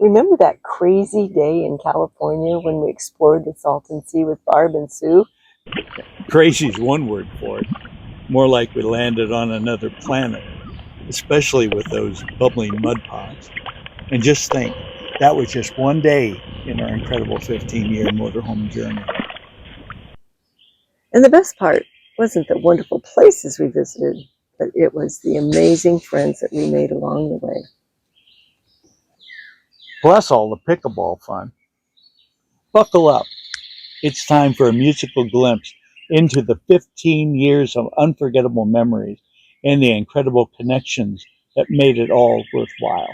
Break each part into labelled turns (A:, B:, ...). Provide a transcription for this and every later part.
A: Remember that crazy day in California when we explored the Salton Sea with Barb and Sue?
B: Crazy is one word for it. More like we landed on another planet, especially with those bubbling mud pods. And just think, that was just one day in our incredible 15-year motorhome journey.
A: And the best part wasn't the wonderful places we visited, but it was the amazing friends that we made along the way.
B: Plus all the pickleball fun. Buckle up. It's time for a musical glimpse into the 15 years of unforgettable memories and the incredible connections that made it all worthwhile.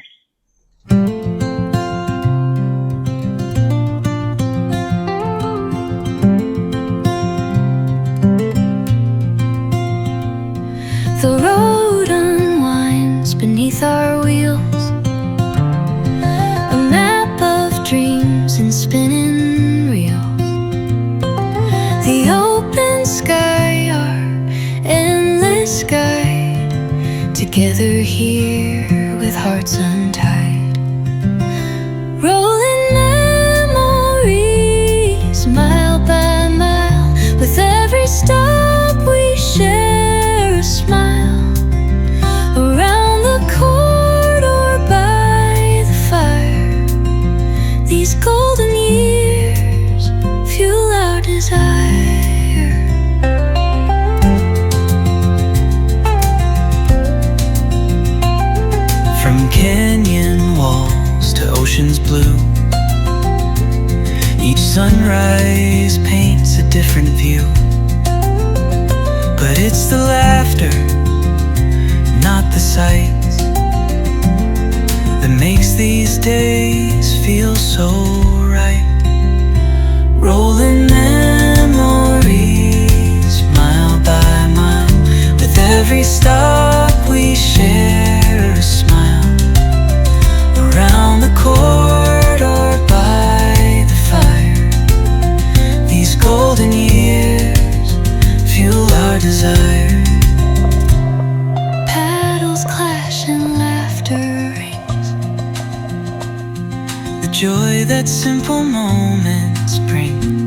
C: The road unwinds beneath our wheels, a map of dreams and spinning reels. The open sky, our endless guide, together here with hearts untied. Rolling memories, mile by mile, with every stop we share a smile. Around the corridor by the fire, these golden years fuel our desire. From canyon walls to oceans blue, each sunrise paints a different view. But it's the laughter, not the sights, that makes these days feel so right. Rolling memories, mile by mile, with every stop we share a smile. Around the corridor by the fire, these golden years fuel our desire. Paddles clash and laughter rings, the joy that simple moments bring.